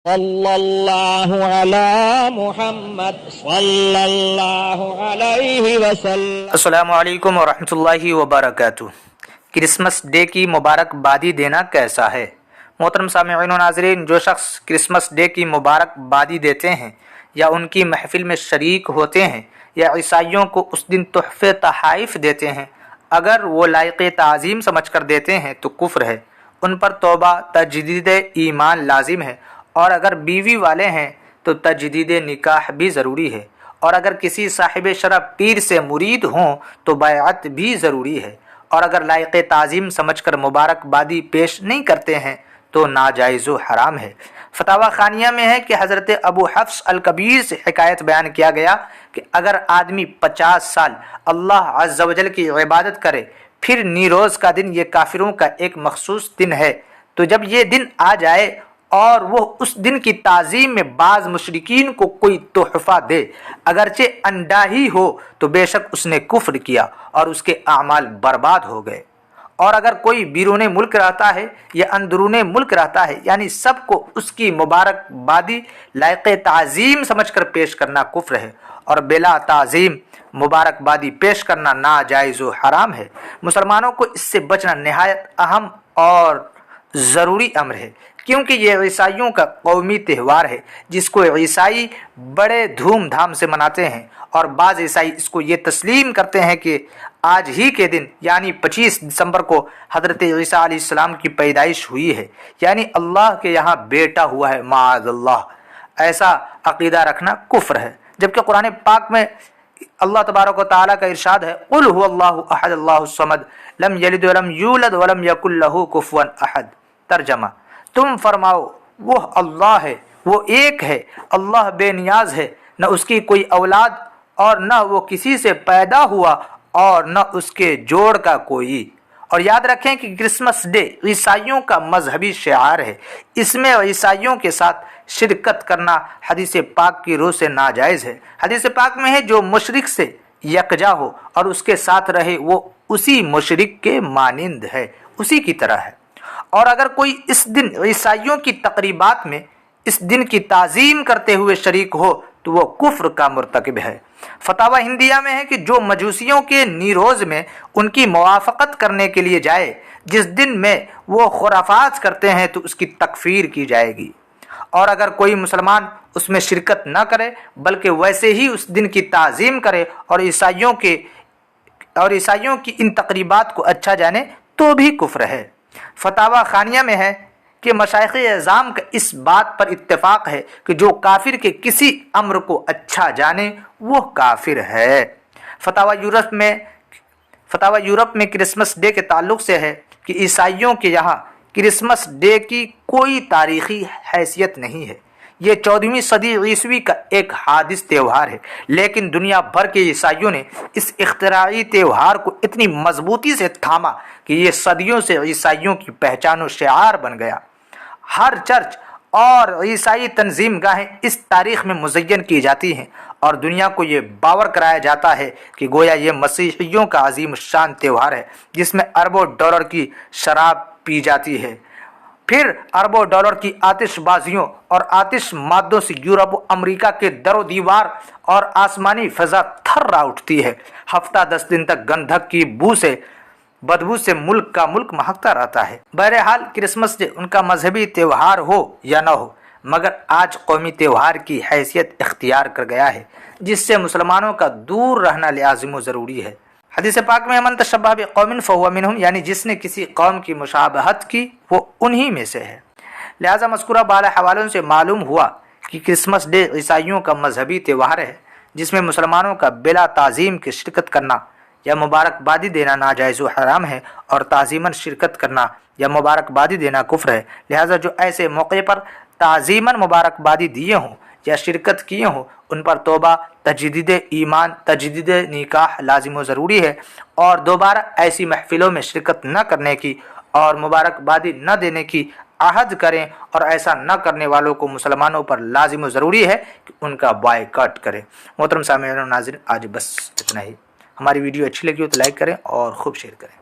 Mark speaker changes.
Speaker 1: सल्लल्लाहु अला मुहम्मद सल्लल्लाहु अलैहि वसल्लम।
Speaker 2: अस्सलामु अलैकुम वरहमतुल्लाहि वबरकातुह। क्रिसमस डे की मुबारकबादी देना कैसा है? मोहतरम सामिईन व नाज़रीन, जो शख्स क्रिसमस डे की मुबारकबादी देते हैं या उनकी महफिल में शरीक होते हैं या ईसाइयों को उस दिन तोहफ़े तहाइफ देते हैं, अगर वो लायक़ ताज़ीम समझ कर देते हैं तो कुफ्र है। उन पर तौबा तजदीद ईमान लाजिम है, और अगर बीवी वाले हैं तो तजदीद निकाह भी ज़रूरी है, और अगर किसी साहिब शरफ पीर से मुरीद हों तो बैअत भी ज़रूरी है, और अगर लायक़ ताज़ीम समझकर मुबारकबादी पेश नहीं करते हैं तो नाजायज़ व हराम है। फतावा खानिया में है कि हज़रत अबू हफ्स अल कबीर से हिकायत बयान किया गया कि अगर आदमी 50 साल अल्लाह अज़्ज़ व जल की इबादत करे, फिर नीरोज़ का दिन ये काफिरों का एक मखसूस दिन है, तो जब ये दिन आ जाए और वो उस दिन की ताज़ीम में बाज़ मुशरिकीन को कोई तोहफ़ा दे, अगरचे अंडा ही हो, तो बेशक उसने कुफ्र किया और उसके आमाल बर्बाद हो गए। और अगर कोई बीरून मुल्क रहता है या अंदरून मुल्क रहता है, यानी सबको उसकी मुबारकबादी लायक़ ताज़ीम समझकर पेश करना कुफ्र है, और बिला ताज़ीम मुबारकबादी पेश करना नाजायज़ व हराम है। मुसलमानों को इससे बचना निहायत अहम और ज़रूरी अम्र है, क्योंकि ये ईसाइयों का कौमी त्यौहार है जिसको ईसाई बड़े धूमधाम से मनाते हैं, और बाज़ ईसाई इसको ये तस्लीम करते हैं कि आज ही के दिन यानी 25 दिसंबर को हज़रत ईसा अलैहिस्सलाम की पैदाइश हुई है, यानी अल्लाह के यहाँ बेटा हुआ है। माअज़ल्लाह, ऐसा अक़ीदा रखना कुफ्र है। जबकि कुरान पाक में अल्लाह तबारक व तआला का इरशाद है, क़ुल हुवल्लाहु अहद अल्लाहुस समद लम यलिद वलम यूलद वलम यकुल लहू कुफुवन अहद। तर्जमा, तुम फरमाओ वो अल्लाह है, वो एक है, अल्लाह बेनियाज है, न उसकी कोई औलाद और न वो किसी से पैदा हुआ और न उसके जोड़ का कोई। और याद रखें कि क्रिसमस डे ईसाइयों का मजहबी शिआर है, इसमें ईसाइयों के साथ शिरकत करना हदीस पाक की रूह से नाजायज़ है। हदीस पाक में है, जो मुशरिक से यकजा हो और उसके साथ रहे वो उसी मुशरिक के मानिंद है, उसी की तरह है। और अगर कोई इस दिन ईसाइयों की तकरीबात में इस दिन की ताज़ीम करते हुए शरीक हो तो वो कुफ्र का मुर्तकिब है। फतावा हिंदिया में है कि जो मजूसियों के नीरोज़ में उनकी मुवाफ़क़त करने के लिए जाए, जिस दिन में वो खुराफात करते हैं, तो उसकी तकफ़ीर की जाएगी। और अगर कोई मुसलमान उसमें शिरकत न करे बल्कि वैसे ही उस दिन की ताज़ीम करे और ईसाइयों की इन तकरीबात को अच्छा जाने, तो भी कुफ्र है। फतावा खानिया में है कि मशाइख़ एज़ाम का इस बात पर इत्तेफाक है कि जो काफिर के किसी अम्र को अच्छा जाने वो काफिर है। फतावा यूरोप में क्रिसमस डे के ताल्लुक़ से है कि ईसाइयों के यहाँ क्रिसमस डे की कोई तारीख़ी हैसियत नहीं है। ये 14वीं सदी ईस्वी का एक हादिस त्यौहार है, लेकिन दुनिया भर के ईसाइयों ने इस इख्तिराई त्यौहार को इतनी मजबूती से थामा कि ये सदियों से ईसाइयों की पहचान और शिआर बन गया। हर चर्च और ईसाई तंजीम गाहें इस तारीख़ में मुज़य्यन की जाती हैं, और दुनिया को ये बावर कराया जाता है कि गोया ये मसीहियों का अजीम शान त्यौहार है, जिसमें अरबों डॉलर की शराब पी जाती है। फिर अरबों डॉलर की आतिशबाजियों और आतिश मादों से यूरोप और अमेरिका के दरो दीवार और आसमानी फ़ज़ा थर्रा उठती है। हफ्ता 10 दिन तक गंधक की बदबू से मुल्क का मुल्क महकता रहता है। बहरहाल क्रिसमस डे उनका मजहबी त्यौहार हो या न हो, मगर आज कौमी त्यौहार की हैसियत इख्तियार कर गया है, जिससे मुसलमानों का दूर रहना लाज़िम व ज़रूरी है। हदीस पाक में मन तशब्बह बिक़ौमिन फ़हुव मिनहुम, यानी जिसने किसी कौम की मुशाबहत की वो उन्हीं में से है। लिहाजा मज़कूरा बाला हवालों से मालूम हुआ कि क्रिसमस डे ईसाइयों का मजहबी त्यौहार है, जिसमें मुसलमानों का बिला ताज़ीम की शिरकत करना या मुबारकबादी देना नाजायज़ व हराम है, और ताज़ीमन शिरकत करना या मुबारकबादी देना कुफ्र है। लिहाजा जो ऐसे मौके पर ताज़ीमन मुबारकबादी दिए हों या शिरकत किए हों, उन पर तौबा तजदीद ईमान तजदीद निकाह लाजिम व ज़रूरी है, और दोबारा ऐसी महफिलों में शिरकत न करने की और मुबारकबादी न देने की आहद करें, और ऐसा न करने वालों को मुसलमानों पर लाजिम व ज़रूरी है कि उनका बायकॉट करें। मोहतरम सामिईन व नाज़रीन, आज बस इतना ही। हमारी वीडियो अच्छी लगी हो तो लाइक करें और खूब शेयर करें।